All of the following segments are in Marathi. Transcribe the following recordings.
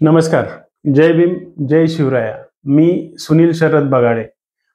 नमस्कार. जय भीम, जय शिवराया. मी सुनील शरद बगाडे,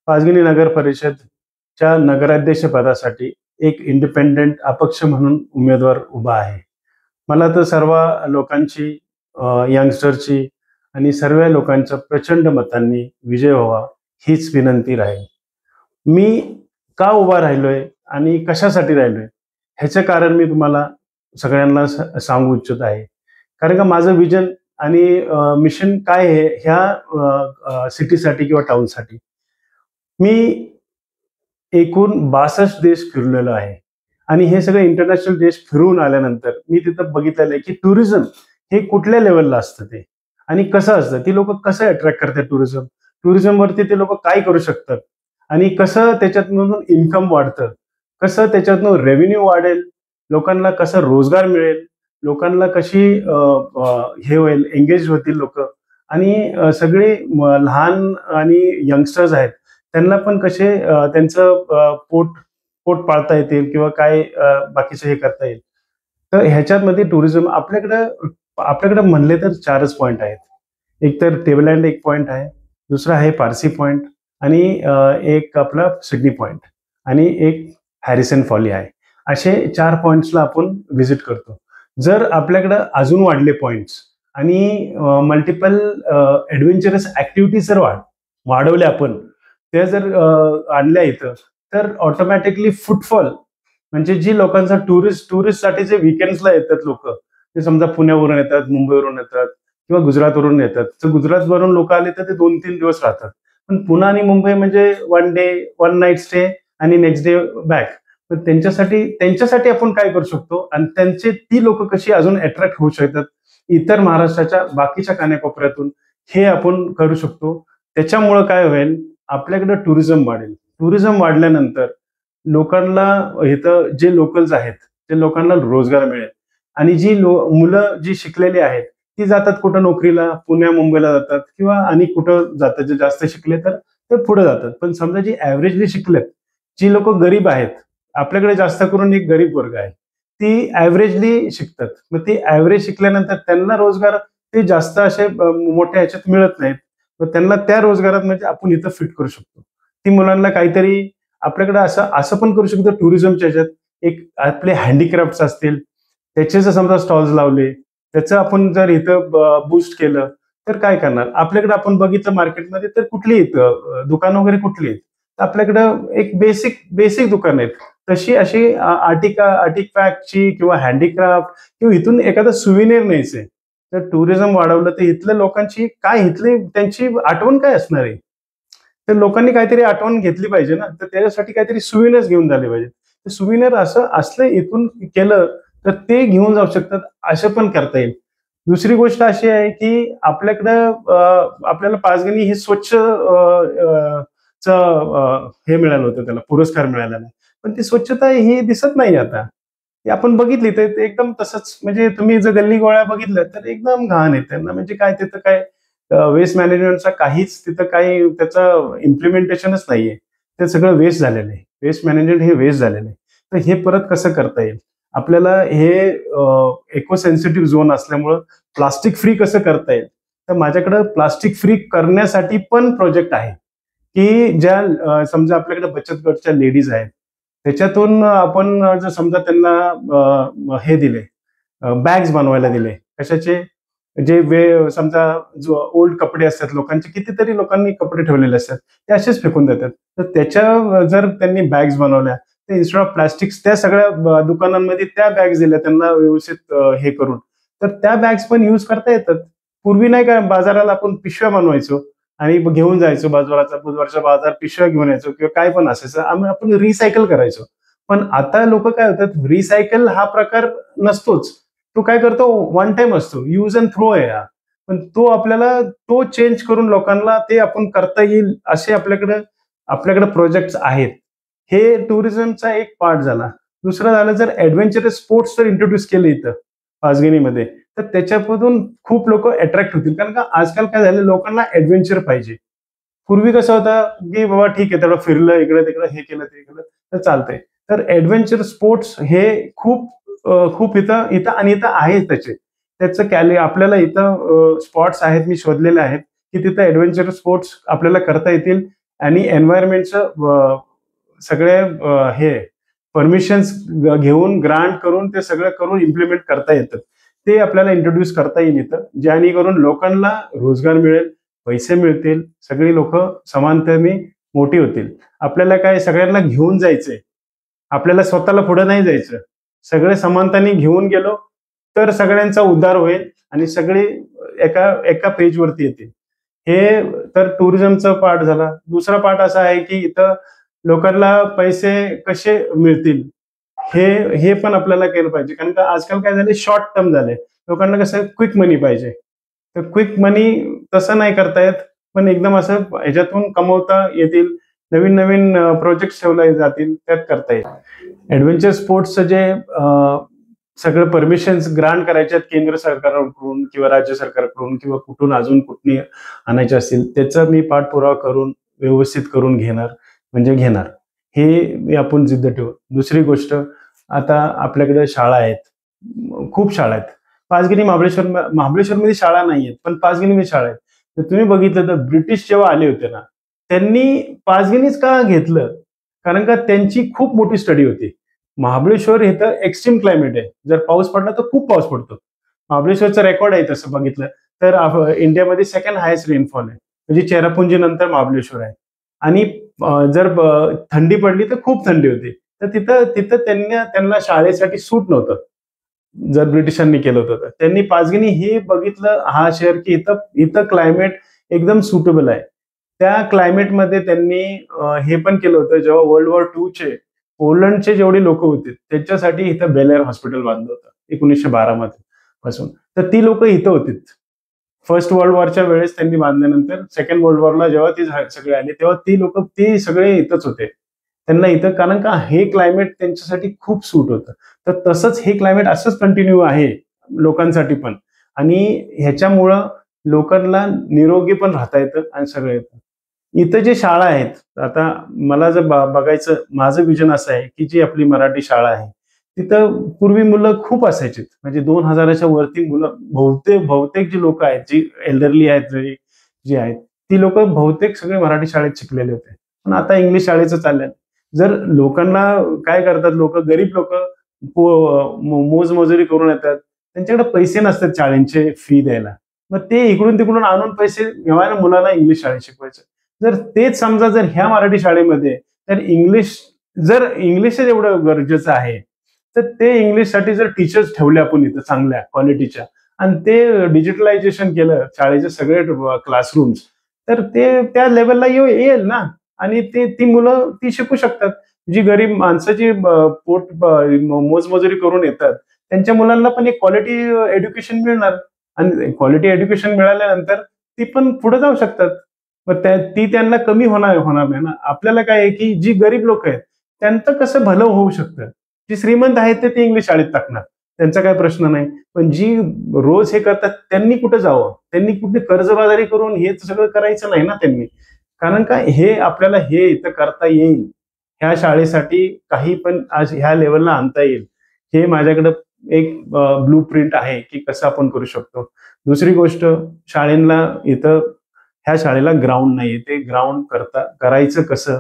पाचगणी नगर परिषदच्या नगराध्यक्ष पदासाठी एक इंडिपेंडंट अपक्ष म्हणून उमेदवार उभा आहे. मला तर सर्व लोकांची, यंगस्टरची आणि सर्व लोकांच्या प्रचंड मतांनी विजय व्हावा हीच विनंती राहील. मी का उभा राहिलोय आणि कशासाठी राहिलोय ह्याचं कारण मी तुम्हाला सगळ्यांना सांगू इच्छित आहे. कारण का माझं विजन आणि मिशन काय आहे ह्या सिटीसाठी किंवा टाउनसाठी. मी एकूण 62 देश फिरलेलो आहे आणि हे सगळे इंटरनॅशनल देश फिरून आल्यानंतर मी तिथं बघितलेलं आहे की टुरिझम हे कुठल्या लेवलला असतं ते आणि कसं असतं, ती लोक कसं अट्रॅक्ट करतात टुरिझमवरती, ते लोक काय करू शकतात आणि कसं त्याच्यातून इन्कम वाढतं, कसं त्याच्यातून रेव्हेन्यू वाढेल, लोकांना कसं रोजगार मिळेल, लोकांना कशी हे होईल, एंगेज होतील लोक आणि सगळे लहान आणि यंगस्टर्स आहेत त्यांना पण कसे त्यांचं पोट पोट पाळता येतील किंवा काय बाकीचं हे करता येईल. तर ह्याच्यामध्ये टुरिझम आपल्याकडे म्हणले तर 4च पॉईंट आहेत. एक तर टेबलँड एक पॉईंट आहे, दुसरा आहे पारसी पॉईंट आणि एक आपला सिडनी पॉईंट आणि एक हॅरिसन फॉली आहे. असे 4 पॉईंट्सला आपण व्हिजिट करतो. जर आपल्याकडं अजून वाढले पॉइंट्स आणि मल्टिपल ऍडव्हेंचरस ऍक्टिव्हिटीज जर वाढवल्या आपण, त्या जर आणल्या इथं, तर ऑटोमॅटिकली फुटफॉल म्हणजे जी लोकांचा टुरिस्टसाठी जे विकेंड्सला येतात लोक, ते समजा पुण्यावरून येतात, मुंबईवरून येतात किंवा गुजरातवरून येतात. तर गुजरातवरून लोक आले तर ते 2-3 दिवस राहतात. पण पुणे आणि मुंबई म्हणजे 1 डे 1 नाईट स्टे आणि नेक्स्ट डे बॅक. तर त्यांच्यासाठी आपण काय करू शकतो आणि ती लोक कशी अजून अट्रॅक्ट होऊ शकतात इतर महाराष्ट्राच्या बाकीच्या कानाकोपऱ्यातून, हे आपण करू शकतो. त्याच्यामुळं काय होईल, आपल्याकडे टुरिझम वाढेल. टुरिझम वाढल्यानंतर लोकांना इथं जे लोकल्स आहेत ते लोकांना रोजगार मिळेल आणि मुलं जी शिकलेली आहेत ती जातात कुठं नोकरीला, पुण्या मुंबईला जातात किंवा आणि कुठं जातात. जे जास्त शिकले तर ते पुढे जातात. पण समजा जी ऍव्हरेजली शिकलेत, जी लोक गरीब आहेत, आपल्याकडे जास्त करून एक गरीब वर्ग आहे, ती ऍव्हरेजली शिकतात. मग ती ऍव्हरेज शिकल्यानंतर त्यांना रोजगार ते जास्त असे मोठ्या ह्याच्यात मिळत नाहीत. मग त्यांना त्या रोजगारात म्हणजे आपण इथं फिट करू शकतो. ती मुलांना काहीतरी आपल्याकडे असं असं पण करू शकतो. टुरिझमच्या ह्याच्यात एक आपले हँडीक्राफ्ट्स असतील, त्याचे जर समजा स्टॉल्स लावले, त्याचं आपण जर इथं बूस्ट केलं तर काय करणार. आपल्याकडे आपण बघितलं मार्केटमध्ये तर कुठली दुकान वगैरे कुठली आहेत, आपल्याकडं एक बेसिक दुकान आहेत. तशी अशी आर्टिफॅक्टची किंवा हँडीक्राफ्ट किंवा इथून एखादं सुविनेर न्यायचंय, तर टुरिझम वाढवलं तर इथल्या लोकांची काय, त्यांची आठवण काय असणार आहे. तर लोकांनी काहीतरी आठवण घेतली पाहिजे ना, तर त्याच्यासाठी काहीतरी सुविनर्स घेऊन झाले पाहिजे. ते सुविनर असं असलं इथून केलं तर ते घेऊन जाऊ शकतात, असं पण करता येईल. दुसरी गोष्ट अशी आहे की आपल्याला पाचगणी हे स्वच्छ हे मिळालं होतं, त्याला पुरस्कार मिळालेला आहे. पण ती स्वच्छता ही दिसत नाही आता. ती आपण बघितली तर ते एकदम तसंच, म्हणजे तुम्ही जर गल्ली गोळ्या बघितल्या तर एकदम घाण आहे. त्यांना म्हणजे काय तिथं काय वेस्ट मॅनेजमेंटचा काहीच तिथं काही त्याचं इम्प्लिमेंटेशनच नाहीये. ते सगळं वेस्ट झालेलं आहे. वेस्ट मॅनेजमेंट हे वेस्ट झालेलं आहे. तर हे परत कसं करता येईल आपल्याला, हे इको सेन्सिटिव्ह झोन असल्यामुळं प्लास्टिक फ्री कसं करता येईल. तर माझ्याकडे प्लास्टिक फ्री करण्यासाठी पण प्रोजेक्ट आहे की ज्या समजा आपल्याकडे बचत गटच्या लेडीज आहेत, त्याच्यातून आपण जर समजा त्यांना हे दिले, बॅग्स बनवायला दिले कशाचे, समजा जो ओल्ड कपडे असतात लोकांचे, कितीतरी लोकांनी कपडे ठेवलेले असतात, ते असेच फेकून देतात. तर त्याच्या जर त्यांनी बॅग्स बनवल्या, तर इन्स्टेड ऑफ प्लास्टिक्स त्या सगळ्या दुकानांमध्ये त्या बॅग्स दिल्या त्यांना व्यवस्थित हे करून, तर त्या बॅग्स पण युज करता येतात. पूर्वी नाही का बाजाराला आपण पिशव्या बनवायचो आणि घेऊन जायचो, बुधवारचा बाजार पिशव्या घेऊन यायचो किंवा काय पण असायचं, आपण रिसायकल करायचो. पण आता लोक काय होतात, रिसायकल हा प्रकार नसतोच. तो काय करतो, वन टाइम असतो, यूज अँड थ्रो आहे हा. पण तो चेंज करून लोकांना ते आपण करता येईल असे आपल्याकडे प्रोजेक्ट आहेत. हे टुरिझमचा एक पार्ट झाला. दुसरं झालं, जर ऍडव्हेंचरस स्पोर्ट्स जर इंट्रोड्यूस केले इथं पाचगणीमध्ये, तर त्याच्यामधून खूप लोक अट्रॅक्ट होतील. कारण का आजकाल काय झालं, लोकांना ऍडव्हेंचर पाहिजे. पूर्वी कसं होतं की बाबा ठीक आहे, तेवढं फिरलं इकडे तिकडे, हे केलं ते केलं तर चालतंय. तर ऍडव्हेंचर स्पोर्ट्स हे खूप खूप इथं आणि इथं आहेत त्याचे. त्याचं आपल्याला इथं स्पॉट्स आहेत, मी शोधलेले आहेत की तिथं ऍडव्हेंचर स्पोर्ट्स आपल्याला करता येतील आणि एन्व्हायरमेंटचं सगळे हे परमिशन्स घेऊन ग्रांट करून ते सगळं करून इम्प्लिमेंट करता येतं. ते आपल्याला इंट्रोड्यूस करता येईल इथं, जेणेकरून लोकांना रोजगार मिळेल, पैसे मिळतील, सगळी लोक समानतेने मोठी होतील. आपल्याला काय सगळ्यांना घेऊन जायचंय, आपल्याला स्वतःला पुढे नाही जायचं. सगळे समानतेने घेऊन गेलो तर सगळ्यांचा उद्धार होईल आणि सगळे एका एका पेजवरती येतील. हे तर टुरिझमचा पार्ट झाला. दुसरा पार्ट असा आहे की इथं लोकांना पैसे कसे मिळतील हे हे पण आपल्याला केलं पाहिजे. कारण का आजकाल काय झाले, शॉर्ट टर्म झाले. लोकांना कसं क्विक मनी पाहिजे. तर क्विक मनी तसं नाही करता येत, पण एकदम असं ह्याच्यातून कमवता येतील, नवीन नवीन प्रोजेक्ट ठेवले जातील, त्यात करता येईल. ऍडव्हेंचर स्पोर्ट्सचं जे सगळं परमिशन्स ग्रांट करायच्यात केंद्र सरकारकडून किंवा राज्य सरकारकडून किंवा कुठून अजून कुठली आणायचे असतील, त्याचा मी पाठपुरावा करून व्यवस्थित करून घेणार, म्हणजे घेणार. हे आपण जिद्द ठेवू. दुसरी गोष्ट, आता आपल्याकडे शाळा आहेत, खूप शाळा आहेत. पाचगणी महाबळेश्वरमध्ये शाळा नाही आहेत, पण पाचगणीमध्ये शाळा आहेत. तर तुम्ही बघितलं तर ब्रिटिश जेव्हा आले होते ना, त्यांनी पाचगणीच का घेतलं? कारण का त्यांची खूप मोठी स्टडी होती. महाबळेश्वर हे तर एक्स्ट्रीम क्लायमेट आहे. जर पाऊस पडला तर खूप पाऊस पडतो. महाबळेश्वरचा रेकॉर्ड आहे तसं बघितलं तर इंडियामध्ये सेकंड हायेस्ट रेनफॉल आहे, म्हणजे चेरापुंजी नंतर महाबळेश्वर आहे. आणि जर थंडी पडली तर खूप थंडी होती. तर तिथं तिथं त्यांना शाळेसाठी सूट नव्हतं. जर ब्रिटिशांनी केलं होतं तर त्यांनी पाचगणी हे बघितलं, हा शहर की इथं इथं क्लायमेट एकदम सुटेबल आहे. त्या क्लायमेटमध्ये त्यांनी हे पण केलं होतं. जेव्हा वर्ल्ड वॉर II चे पोलंडचे जेवढे लोक होते त्यांच्यासाठी इथं बेलेर हॉस्पिटल बांधलं होतं 1912 मध्ये पासून. तर ती लोक इथं होती. फर्स्ट वर्ल्ड वॉरच्या वेळेस त्यांनी बांधल्यानंतर सेकंड वर्ल्ड वॉरला जेव्हा ती सगळे आले तेव्हा ती लोक ते सगळे इथंच होते. त्यांना इथं, कारण का हे क्लायमेट त्यांच्यासाठी खूप सूट होतं. तर तसंच हे क्लायमेट असंच कंटिन्यू आहे लोकांसाठी पण, आणि ह्याच्यामुळं लोकांना निरोगी पण राहता येतं आणि सगळं येतं. इथं जे शाळा आहेत, आता मला जर बघायचं, माझं विजन असं आहे की जी आपली मराठी शाळा आहे तिथं पूर्वी मुलं खूप असायची, म्हणजे 2000च्या वरती मुलं. बहुतेक जी लोक आहेत, जी एल्डरली आहेत, जी आहेत ती लोक बहुतेक सगळे मराठी शाळेत शिकलेले होते. पण आता इंग्लिश शाळेचं चाललंय. जर लोकांना काय करतात, लोक गरीब लोक मोजमजुरी करून येतात, त्यांच्याकडे पैसे नसतात शाळेंचे फी द्यायला. मग ते इकडून तिकडून आणून पैसे घेऊन मुलांना इंग्लिश शाळेत शिकवायचं. जर तेच समजा जर ह्या मराठी शाळेमध्ये तर इंग्लिशच एवढं गरजेचं आहे, तर ते इंग्लिशसाठी जर टीचर्स ठेवले आपण इथं चांगल्या क्वालिटीच्या, आणि ते डिजिटलायझेशन केलं शाळेचे सगळे क्लासरूम्स, तर ते त्या लेवलला येईल ना, आणि ती मुलं ती शिकू शकतात. जी गरीब माणसं जी मोजमजुरी करून येतात त्यांच्या मुलांना पण एक क्वालिटी एज्युकेशन मिळणार, आणि क्वालिटी एज्युकेशन मिळाल्यानंतर ती पण पुढे जाऊ शकतात. मग ती त्यांना कमी होणार नाही ना. आपल्याला काय आहे की जी गरीब लोक आहेत त्यांचं कसं भलं होऊ शकतं. जी श्रीमंत आहेत ते इंग्लिश शाळेत टाकणार, त्यांचा काय प्रश्न नाही. पण जी रोज हे करतात त्यांनी कुठे जावं, त्यांनी कुठे कर्जबाजारी करून हे सगळं करायचं नाही ना त्यांनी. कारण का हे आपल्याला हे इथं करता येईल, ह्या शाळेसाठी काही पण आज ह्या लेवलला आणता येईल, हे माझ्याकडे एक ब्लू प्रिंट आहे की कसं आपण करू शकतो. दुसरी गोष्ट, शाळेला इथं ह्या शाळेला ग्राउंड नाही. ते ग्राउंड करायचं कसं,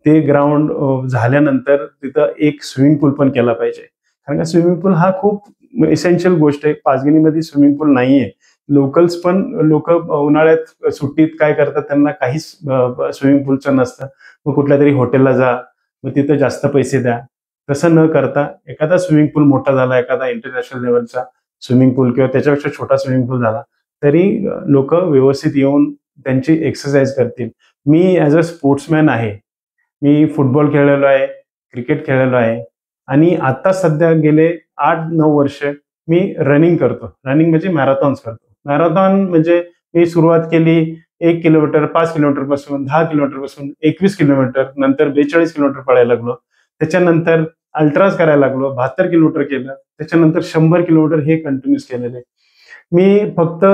ते ग्राउंड झाल्यानंतर तिथं एक स्विमिंग पूल पण केला पाहिजे. कारण का स्विमिंग पूल हा खूप इसेन्शियल गोष्ट आहे. पाचगणीमध्ये स्विमिंग पूल नाहीये. लोकल्स पण लोक उन्हाळ्यात सुट्टीत काय करतात, त्यांना काहीच स्विमिंग पूलचं नसतं. मग कुठल्या तरी हॉटेलला जा, मग तिथं जास्त पैसे द्या. तसं न करता एखादा स्विमिंग पूल मोठा झाला, एखादा इंटरनॅशनल लेवलचा स्विमिंग पूल किंवा त्याच्यापेक्षा छोटा स्विमिंग पूल झाला, तरी लोक व्यवस्थित येऊन त्यांची एक्सरसाइज करतील. मी ॲज अ स्पोर्ट्समॅन आहे. मी फुटबॉल खेळलेलो आहे, क्रिकेट खेळलेलो आहे, आणि आता सध्या गेले 8-9 वर्ष मी रनिंग करतो. रनिंग म्हणजे मॅरेथॉन्स करतो. मॅरेथॉन म्हणजे मी सुरुवात केली 1 किलोमीटर, 5 किलोमीटर पासून, 10 किलोमीटर पासून, 21 किलोमीटर, नंतर 42 किलोमीटर पळायला लागलो. त्याच्यानंतर अल्ट्राज करायला लागलो, 72 किलोमीटर केलं. त्याच्यानंतर 100 किलोमीटर हे कंटिन्यूस केलेले. मी फक्त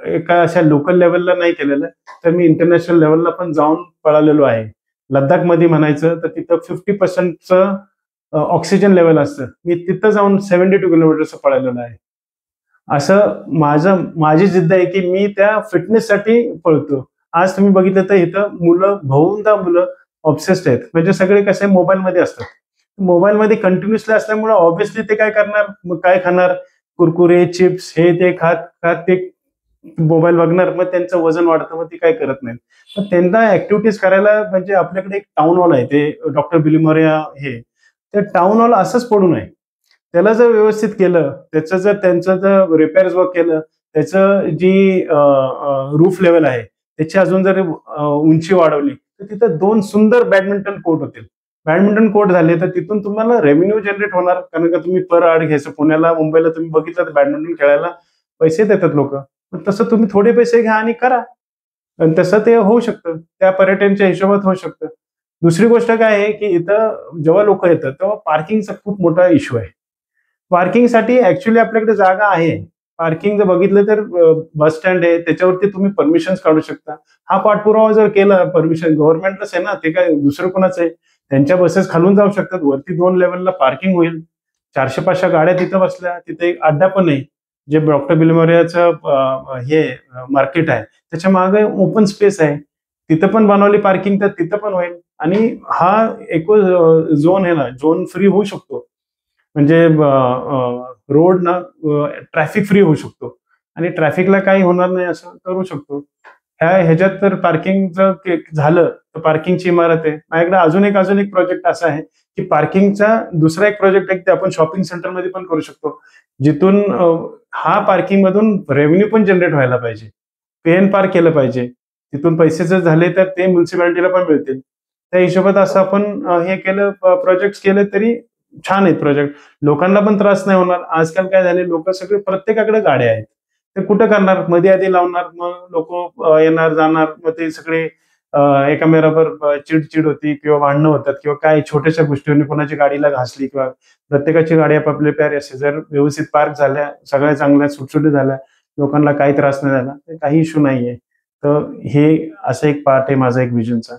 एका अशा लोकल लेवलला नाही केलेलं, तर मी इंटरनॅशनल लेवलला पण जाऊन पळालेलो आहे. लद्दाखमध्ये म्हणायचं तर तिथं 50% ऑक्सिजन लेवल असतं. मी तिथं जाऊन 72 किलोमीटरचं पळालेलं आहे. असं माझी जिद्द आहे की मी त्या फिटनेससाठी पळतो. आज तुम्ही बघितलं तर इथं बहुधा मुलं ऑब्सेस्ड आहेत. म्हणजे सगळे कसे मोबाईलमध्ये असतात. मोबाईलमध्ये कंटिन्युअसली असल्यामुळे ऑब्व्हियसली ते काय करणार, मग काय खाणार, कुरकुरे, चिप्स हे ते खात खात ते मोबाईल बघणार, मग त्यांचं वजन वाढतं, मग ते काय करत नाहीत. तर त्यांना ऍक्टिव्हिटीज करायला म्हणजे आपल्याकडे एक टाउन हॉल आहे, ते डॉक्टर बिलिमोरिया हे. ते टाउन हॉल असंच पडू नये. त्याला जर व्यवस्थित केलं, त्यांचं जर रिपेअर्स वर्क केलं, त्याचं जी रूफ लेवल आहे, त्याची अजून जर उंची वाढवली, तर तिथं 2 सुंदर बॅडमिंटन कोर्ट होतील. बॅडमिंटन कोर्ट झाले तर तिथून तुम्हाला रेव्हेन्यू जनरेट होणार. कारण का तुम्ही पर आड घ्यायचं. पुण्याला, मुंबईला तुम्ही बघितलं तर बॅडमिंटन खेळायला पैसे देतात लोकं. तसं तुम्ही थोडे पैसे घ्या आणि करा. आणि तसं ते होऊ शकतं. त्या पर्यटनच्या हिशोबात होऊ शकतं. दुसरी गोष्ट काय आहे, की इथं जेव्हा लोकं येतात, तेव्हा पार्किंगचा खूप मोठा इश्यू आहे. पार्किंगसाठी ॲक्चुअली आपल्याकडे जागा आहे. पार्किंग जर बघितलं तर बस स्टँड आहे, त्याच्यावरती तुम्ही परमिशन्स काढू शकता. हा पाठपुरावा जर केला, परमिशन गव्हर्नमेंटलाच आहे ना, ते काय दुसरं कोणाचं आहे. त्यांच्या बसेस खालून जाऊ शकतात. वरती 2 लेव्हलला पार्किंग होईल. 400-500 गाड्या तिथं बसल्या. तिथे एक अड्डा पण आहे. जे डॉक्टर बिलमोरियाचं हे मार्केट आहे, त्याच्या मागे ओपन स्पेस आहे. तिथं पण बनवली पार्किंग तर तिथं पण होईल. आणि हा इको झोन आहे ना, झोन फ्री होऊ शकतो. म्हणजे रोड ना ट्रॅफिक फ्री होऊ शकतो आणि ट्रॅफिकला काही होणार नाही असं करू शकतो. ह्याच्यात तर पार्किंगचं झालं तर पार्किंगची इमारत आहे. माझ्याकडे अजून एक प्रोजेक्ट असा आहे की पार्किंगचा दुसरा एक प्रोजेक्ट आहे, ते आपण शॉपिंग सेंटरमध्ये पण करू शकतो. जिथून हा पार्किंग मधून रेव्हेन्यू पण जनरेट व्हायला पाहिजे. पे एन पार्क केलं पाहिजे. तिथून पैसे जर झाले तर ते म्युन्सिपालिटीला पण मिळतील. त्या हिशोबात असं आपण हे केलं, प्रोजेक्ट केले तरी छान आहेत प्रोजेक्ट. लोकांना पण त्रास नाही होणार. आजकाल काय झाले, लोक सगळे प्रत्येकाकडे गाड्या आहेत. ते कुठं करणार, मध्ये आधी लावणार, मग लोक येणार जाणार, मग ते सगळे एकमेकांबरोबर चिडचिड होती किंवा भांडणं होतात किंवा काय छोट्याशा गोष्टींनी कोणाची गाडीला घासली किंवा प्रत्येकाची गाडी आपापले प्यारे असते. जर व्यवस्थित पार्क झाल्या, सगळ्या चांगल्या सुटसुटीत झाल्या, लोकांना काही त्रास नाही झाला, तर काही इश्यू नाहीये. तर हे असं एक पार्ट आहे माझा एक विजनचा.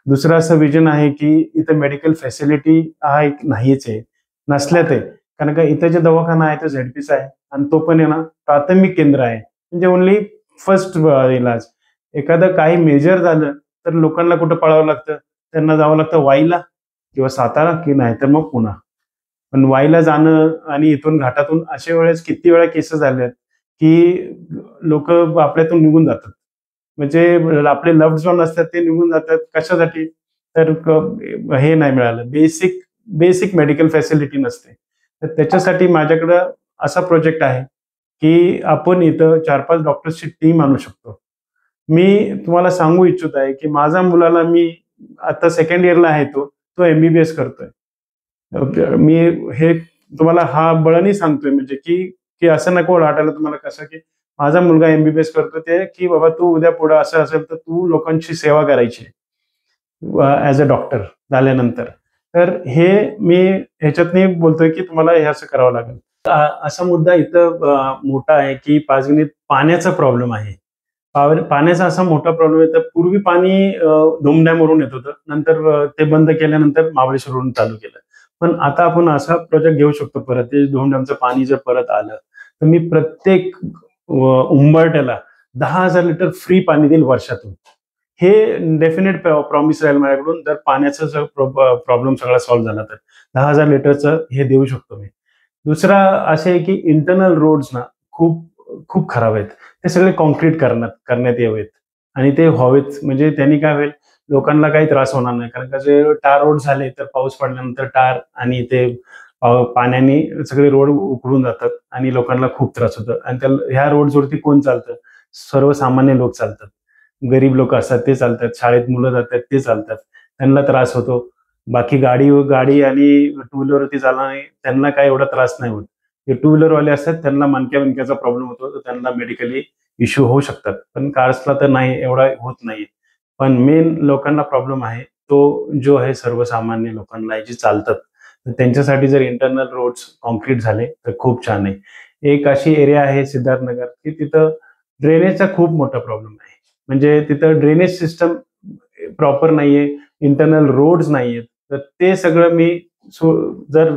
दुसरं असं विजन आहे की इथं मेडिकल फॅसिलिटी हा एक नाहीच आहे, नसल्यात आहे. कारण का इथं जे दवाखाना आहे तो झेडपीचा आहे आणि तो पण आहे ना प्राथमिक केंद्र आहे. म्हणजे ओन्ली फर्स्ट इलाज. एखादं काही मेजर झालं तर लोकांना कुठं पळावं लागतं, त्यांना जावं लागतं वाईला किंवा सातारा की नाही तर मग पुणा. पण वाईला जाणं आणि इथून घाटातून अशा वेळेस किती वेळा केसेस झाल्यात की लोक आपल्यातून निघून जातात. म्हणजे आपले लव्ड वन असतात ते निघून जातात. कशासाठी? तर हे नाही मिळालं, बेसिक बेसिक मेडिकल फॅसिलिटी नसते. तर त्याच्यासाठी माझ्याकडं असा प्रोजेक्ट आहे की आपण इथं 4-5 डॉक्टर्सची टीम आणू शकतो. मी तुम्हाला सांगू इच्छित आहे की माझ्या मुलाला मी आता सेकंड इयरला आहे, तो तो एमबीबीएस करतोय. मी हे तुम्हाला हा बळाने सांगतोय, म्हणजे की की असं नको वाटायला तुम्हाला कसं, की माझा मुलगा एमबीबीएस करतो ते, की बाबा तू उद्या पुढे असं असेल तर तू लोकांची सेवा करायची ऍज अ डॉक्टर झाल्यानंतर. तर हे मी ह्याच्यातनी बोलतोय की तुम्हाला हे असं करावं लागेल. असा मुद्दा इथं मोठा आहे की पाचगणीत पाण्याचा प्रॉब्लेम आहे. पाण्याचा असा मोठा प्रॉब्लेम आहे. तर पूर्वी पाणी धुमडॅमवरून येत होतं. नंतर ते बंद केल्यानंतर महाबळेश्वरवरून चालू केलं. पण आता आपण असा प्रोजेक्ट घेऊ शकतो परत, ते धुमडॅमचं पाणी जर परत आलं, तर मी प्रत्येक उंबरठ्याला 10,000 लिटर फ्री पाणी देईल वर्षातून. हे डेफिनेट प्रॉमिस राहील माझ्याकडून, जर पाण्याचा जर प्रॉब्लेम सगळा सॉल्व्ह झाला तर. 10,000 लिटरचं हे देऊ शकतो मी. दुसरा असे आहे की इंटरनल रोड्स ना खूप खूप खराब आहेत. ते सगळे कॉन्क्रीट करण्यात यावेत आणि ते व्हावेत. म्हणजे त्यांनी काय होईल, लोकांना काही त्रास होणार नाही. कारण का जे टार रोड झाले तर पाऊस पडल्यानंतर टार आणि ते पाण्याने सगळे रोड उकळून जातात आणि लोकांना खूप त्रास होतो. आणि ह्या रोड्सवरती कोण चालतं? सर्वसामान्य लोक चालतात. गरीब लोक असतात ते चालतात, शाळेत मुलं जातात ते चालतात, त्यांना त्रास होतो. बाकी गाडी गाडी आणि टू व्हीलरवरती चालणारे त्यांना काय एवढा त्रास नाही होत. जे टू व्हीलरवाले असतात त्यांना मणक्याचा प्रॉब्लेम होतो, तर त्यांना मेडिकली इश्यू होऊ शकतात. पण कार्सला तर नाही, एवढा होत नाही. पण मेन लोकांना प्रॉब्लेम आहे तो जो आहे सर्वसामान्य लोकांना जे चालतात. तर त्यांच्यासाठी जर इंटरनल रोड्स कॉन्क्रीट झाले तर खूप छान आहे. एक अशी एरिया आहे सिद्धार्थनगर की तिथं ड्रेनेजचा खूप मोठा प्रॉब्लेम आहे. म्हणजे तिथं ड्रेनेज सिस्टम प्रॉपर नाहीये, इंटरनल रोड्स नाहीयेत. तर ते सगळं मी जर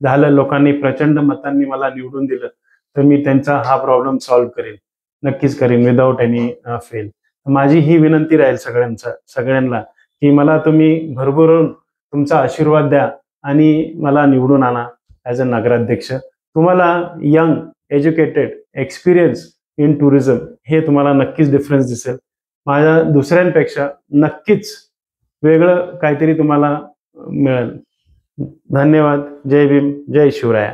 झालं, लोकांनी प्रचंड मतांनी मला निवडून दिलं, तर मी त्यांचा हा प्रॉब्लेम सॉल्व्ह करेन, नक्कीच करेन विदाऊट एनी फेल. माझी ही विनंती राहील सगळ्यांना की मला तुम्ही भरभरून तुमचा आशीर्वाद द्या आणि मला निवडून आणा ॲज अ नगराध्यक्ष. तुम्हाला young, educated, experience in tourism हे तुम्हाला नक्कीच डिफरन्स दिसेल. माझ्या दुसऱ्यांपेक्षा नक्कीच वेगळं काहीतरी तुम्हाला मिळेल. धन्यवाद. जय भीम, जय शिवराया.